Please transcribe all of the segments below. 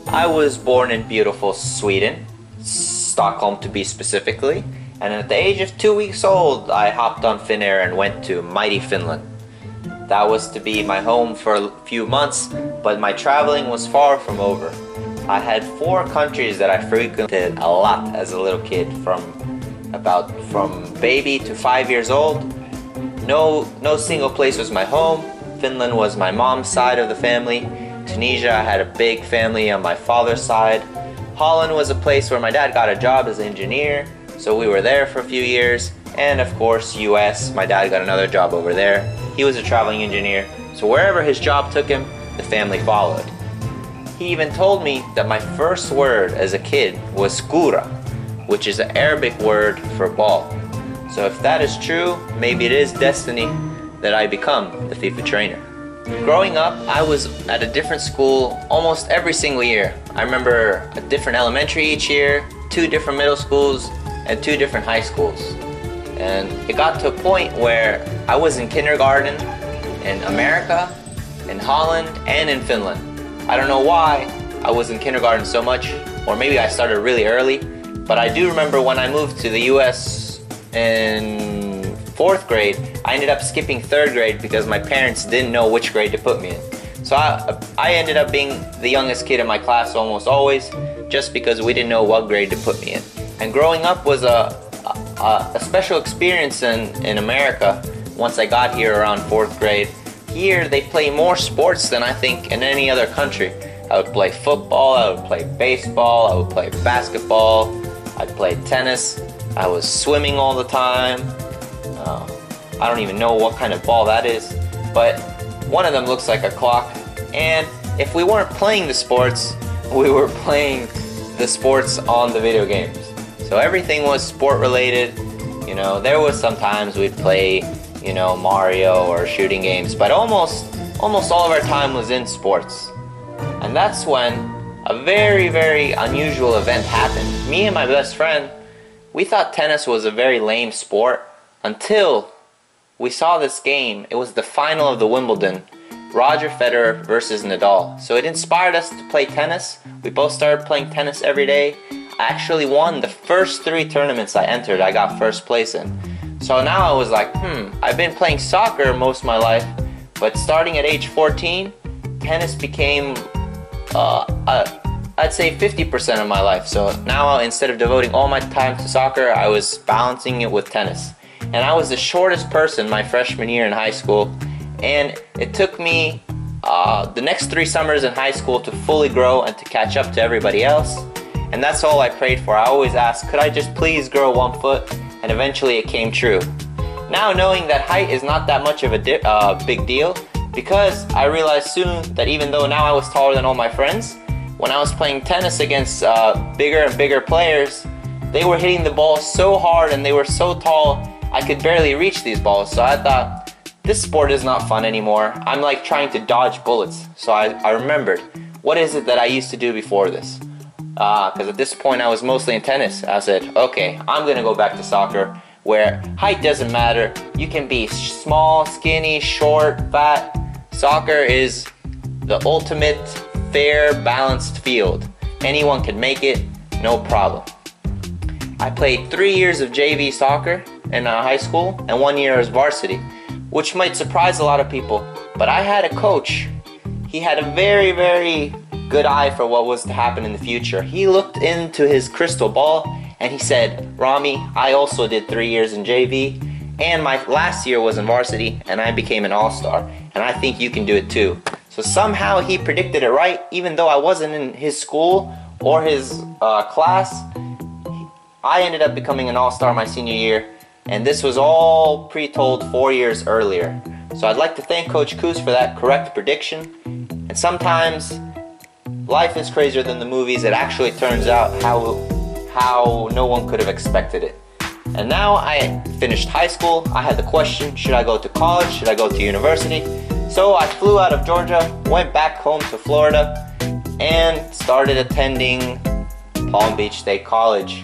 I was born in beautiful Sweden, Stockholm to be specifically, and at the age of 2 weeks old, I hopped on Finnair and went to mighty Finland. That was to be my home for a few months, but my traveling was far from over. I had 4 countries that I frequented a lot as a little kid, from baby to 5 years old. No single place was my home. Finland was my mom's side of the family. Tunisia, I had a big family on my father's side. Holland was a place where my dad got a job as an engineer, so we were there for a few years. And of course, US, my dad got another job over there. He was a traveling engineer, so wherever his job took him, the family followed. He even told me that my first word as a kid was skura, which is an Arabic word for ball. So if that is true, maybe it is destiny that I become the FIFA trainer. Growing up, I was at a different school almost every single year. I remember a different elementary each year, 2 different middle schools, and 2 different high schools. And it got to a point where I was in kindergarten in America, in Holland, and in Finland. I don't know why I was in kindergarten so much, or maybe I started really early, but I do remember when I moved to the US in 4th grade, I ended up skipping 3rd grade because my parents didn't know which grade to put me in. So I ended up being the youngest kid in my class almost always, just because we didn't know what grade to put me in. And growing up was a special experience in America once I got here around 4th grade. Here they play more sports than I think in any other country. I would play football, I would play baseball, I would play basketball, I'd play tennis, I was swimming all the time. I don't even know what kind of ball that is, but one of them looks like a clock. And if we weren't playing the sports, we were playing the sports on the video games. So everything was sport related. You know, there was sometimes we'd play, you know, Mario or shooting games, but almost all of our time was in sports. And that's when a very, very unusual event happened. Me and my best friend, we thought tennis was a very lame sport until we saw this game. It was the final of the Wimbledon, Roger Federer versus Nadal. So it inspired us to play tennis. We both started playing tennis every day. I actually won the first 3 tournaments I entered. I got 1st place in. So now I was like, I've been playing soccer most of my life, but starting at age 14, tennis became, I'd say 50% of my life. So now instead of devoting all my time to soccer, I was balancing it with tennis. And I was the shortest person my freshman year in high school, and it took me the next 3 summers in high school to fully grow and to catch up to everybody else. And that's all I prayed for. I always asked, could I just please grow 1 foot? And eventually it came true. Now knowing that height is not that much of a big deal, because I realized soon that even though now I was taller than all my friends, when I was playing tennis against bigger and bigger players, they were hitting the ball so hard and they were so tall, I could barely reach these balls. So I thought, this sport is not fun anymore. I'm like trying to dodge bullets. So I remembered, what is it that I used to do before this? Because at this point I was mostly in tennis. I said, okay, I'm gonna go back to soccer, where height doesn't matter. You can be small, skinny, short, fat. Soccer is the ultimate fair, balanced field. Anyone can make it, no problem. I played 3 years of JV soccer in high school and 1 year as varsity, which might surprise a lot of people, but I had a coach. He had a very, very good eye for what was to happen in the future. He looked into his crystal ball and he said, Rami, I also did 3 years in JV, and my last year was in varsity, and I became an all-star, and I think you can do it too. So somehow he predicted it right, even though I wasn't in his school or his class. I ended up becoming an all-star my senior year, and this was all pre-told 4 years earlier. So I'd like to thank Coach Koos for that correct prediction. And sometimes life is crazier than the movies. It actually turns out how no one could have expected it. And now I finished high school. I had the question, should I go to college? Should I go to university? So I flew out of Georgia, went back home to Florida, and started attending Palm Beach State College.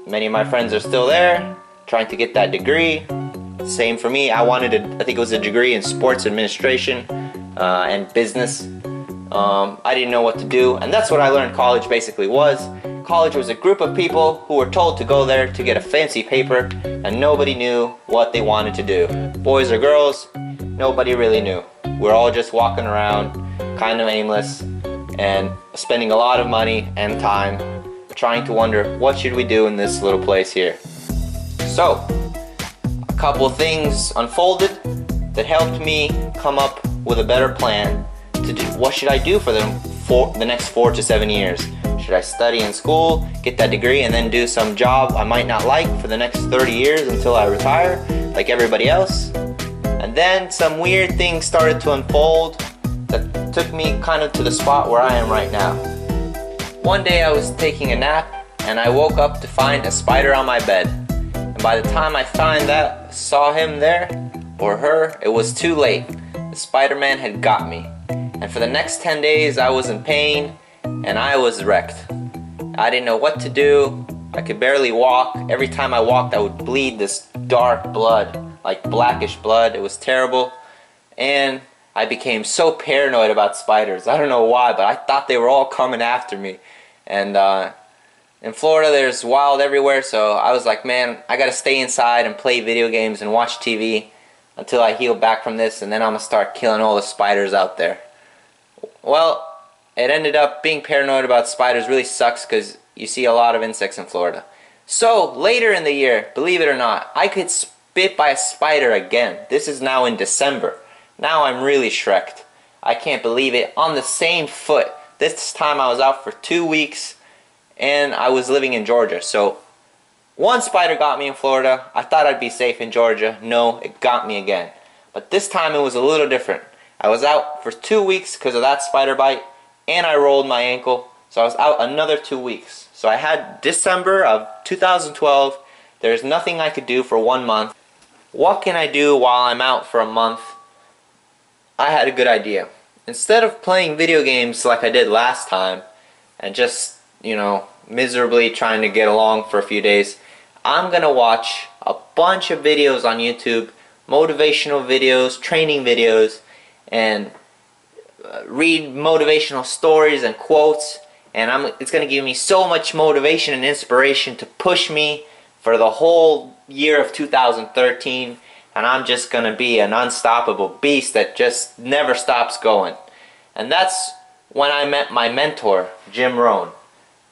Many of my friends are still there, trying to get that degree. Same for me. I think it was a degree in sports administration and business. I didn't know what to do, and that's what I learned college basically was. College was a group of people who were told to go there to get a fancy paper, and nobody knew what they wanted to do. Boys or girls, nobody really knew. We're all just walking around, kind of aimless, and spending a lot of money and time trying to wonder, what should we do in this little place here? So, a couple of things unfolded that helped me come up with a better plan to do. What should I do for the next 4 to 7 years? Should I study in school, get that degree, and then do some job I might not like for the next 30 years until I retire, like everybody else? And then some weird things started to unfold that took me kind of to the spot where I am right now. One day I was taking a nap, and I woke up to find a spider on my bed. And by the time I saw him there, or her, it was too late. The Spider-Man had got me. And for the next 10 days I was in pain, and I was wrecked. I didn't know what to do. I could barely walk. Every time I walked I would bleed this dark blood, like blackish blood. It was terrible. And I became so paranoid about spiders. I don't know why, but I thought they were all coming after me. And in Florida there's wild everywhere, so I was like, man, I gotta stay inside and play video games and watch TV until I heal back from this, and then I'm gonna start killing all the spiders out there. Well, it ended up being paranoid about spiders really sucks because you see a lot of insects in Florida. So later in the year, believe it or not, I could bit by a spider again. This is now in December. Now I'm really shreked. I can't believe it. On the same foot. This time I was out for 2 weeks, and I was living in Georgia. So one spider got me in Florida. I thought I'd be safe in Georgia. No, it got me again. But this time it was a little different. I was out for 2 weeks because of that spider bite, and I rolled my ankle. So I was out another 2 weeks. So I had December of 2012. There's nothing I could do for 1 month. What can I do while I'm out for a month? I had a good idea. Instead of playing video games like I did last time and just, miserably trying to get along for a few days, I'm gonna watch a bunch of videos on YouTube, motivational videos, training videos, and read motivational stories and quotes, and it's gonna give me so much motivation and inspiration to push me for the whole year of 2013, and I'm just gonna be an unstoppable beast that just never stops going. And that's when I met my mentor, Jim Rohn.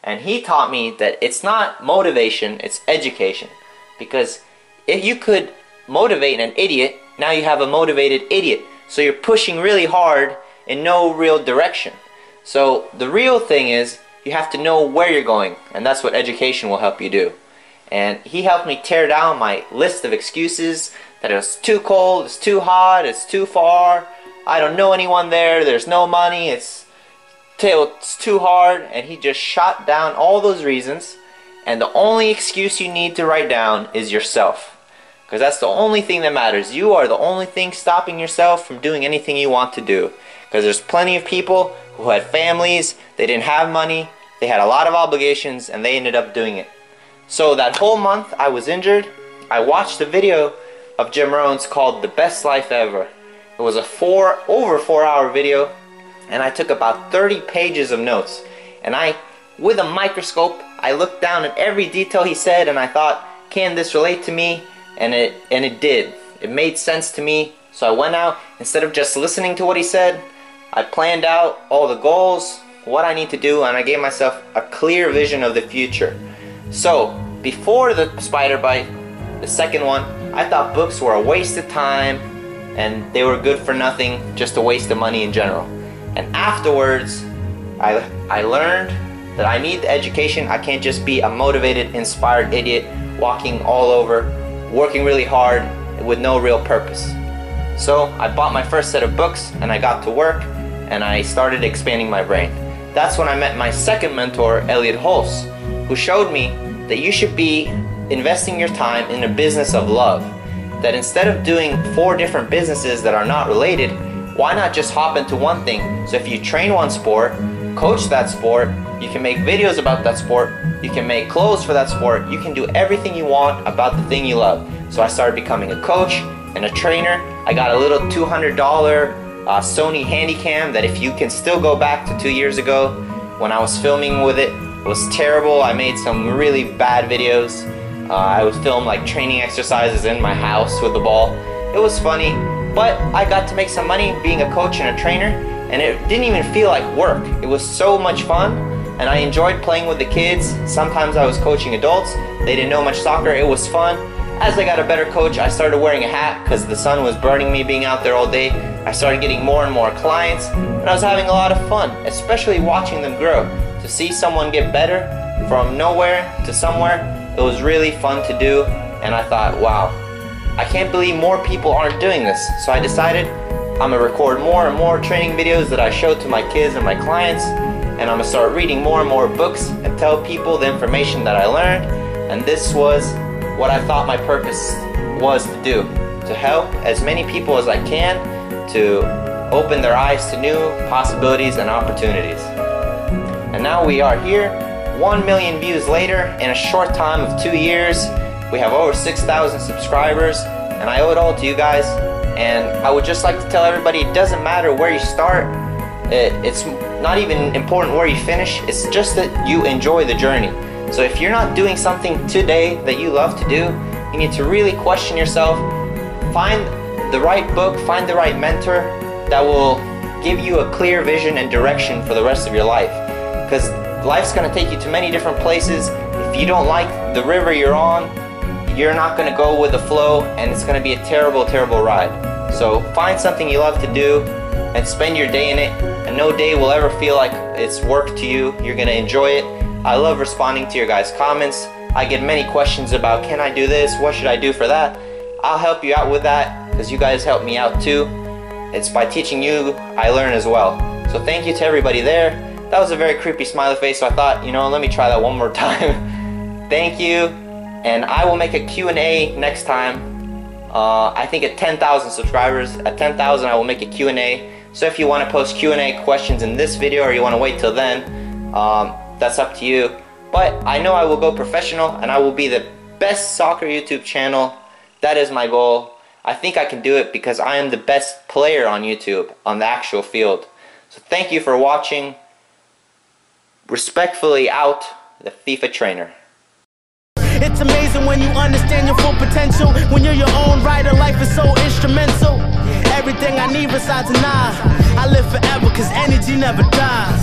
And he taught me that it's not motivation, it's education. Because if you could motivate an idiot, now you have a motivated idiot. So you're pushing really hard in no real direction. So the real thing is, you have to know where you're going, and that's what education will help you do. And he helped me tear down my list of excuses, that it was too cold, it's too hot, it's too far, I don't know anyone there, there's no money, it's too hard. And he just shot down all those reasons, and the only excuse you need to write down is yourself. Because that's the only thing that matters. You are the only thing stopping yourself from doing anything you want to do. Because there's plenty of people who had families, they didn't have money, they had a lot of obligations, and they ended up doing it. So that whole month I was injured. I watched a video of Jim Rohn's called The Best Life Ever. It was a over 4 hour video, and I took about 30 pages of notes. And with a microscope, I looked down at every detail he said, and I thought, can this relate to me? And it did. It made sense to me. So I went out, instead of just listening to what he said, I planned out all the goals, what I need to do, and I gave myself a clear vision of the future. So, before the spider bite, the second one, I thought books were a waste of time, and they were good for nothing, just a waste of money in general. And afterwards, I learned that I need the education. I can't just be a motivated, inspired idiot walking all over, working really hard with no real purpose. So I bought my first set of books, and I got to work, and I started expanding my brain. That's when I met my second mentor, Elliott Hulse, who showed me that you should be investing your time in a business of love. That instead of doing 4 different businesses that are not related, why not just hop into one thing? So if you train one sport, coach that sport, you can make videos about that sport, you can make clothes for that sport, you can do everything you want about the thing you love. So I started becoming a coach and a trainer. I got a little $200 Sony Handycam that if you can still go back to 2 years ago when I was filming with it, it was terrible. I made some really bad videos. I would film like training exercises in my house with the ball. It was funny, but I got to make some money being a coach and a trainer, and it didn't even feel like work. It was so much fun, and I enjoyed playing with the kids. Sometimes I was coaching adults. They didn't know much soccer. It was fun. As I got a better coach, I started wearing a hat because the sun was burning me being out there all day. I started getting more and more clients, and I was having a lot of fun, especially watching them grow. To see someone get better from nowhere to somewhere, it was really fun to do, and I thought, wow, I can't believe more people aren't doing this. So I decided I'm gonna record more and more training videos that I show to my kids and my clients, and I'm gonna start reading more and more books and tell people the information that I learned. And this was what I thought my purpose was to do, to help as many people as I can to open their eyes to new possibilities and opportunities. And now we are here, 1 million views later. In a short time of 2 years, we have over 6,000 subscribers, and I owe it all to you guys. And I would just like to tell everybody, it doesn't matter where you start. It's not even important where you finish. It's just that you enjoy the journey. So if you're not doing something today that you love to do, you need to really question yourself. Find the right book, find the right mentor that will give you a clear vision and direction for the rest of your life. Because life's going to take you to many different places. If you don't like the river you're on, you're not going to go with the flow, and it's going to be a terrible, terrible ride. So find something you love to do and spend your day in it, and no day will ever feel like it's work to you. You're going to enjoy it. I love responding to your guys' comments. I get many questions about, can I do this? What should I do for that? I'll help you out with that, because you guys help me out too. It's by teaching you, I learn as well. So thank you to everybody there. That was a very creepy smiley face, so I thought, you know, let me try that one more time. Thank you, and I will make a Q&A next time. I think at 10,000 subscribers, at 10,000 I will make a Q&A. So if you want to post Q&A questions in this video, or you want to wait till then, that's up to you. But I know I will go professional, and I will be the best soccer YouTube channel. That is my goal. I think I can do it because I am the best player on YouTube, on the actual field. So thank you for watching. Respectfully out, the FIFA trainer. It's amazing when you understand your full potential. When you're your own writer, life is so instrumental. Everything I need resides in I. I live forever cause energy never dies.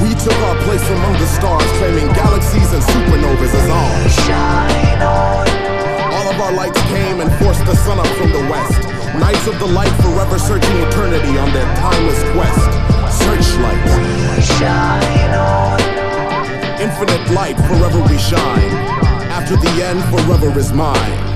We took our place among the stars, claiming galaxies and supernovas as ours. Shine on. All of our lights came and forced the sun up from the west. Knights of the light forever searching eternity on their timeless quest. Searchlights. Shine on. Infinite light, forever we shine. After the end, forever is mine.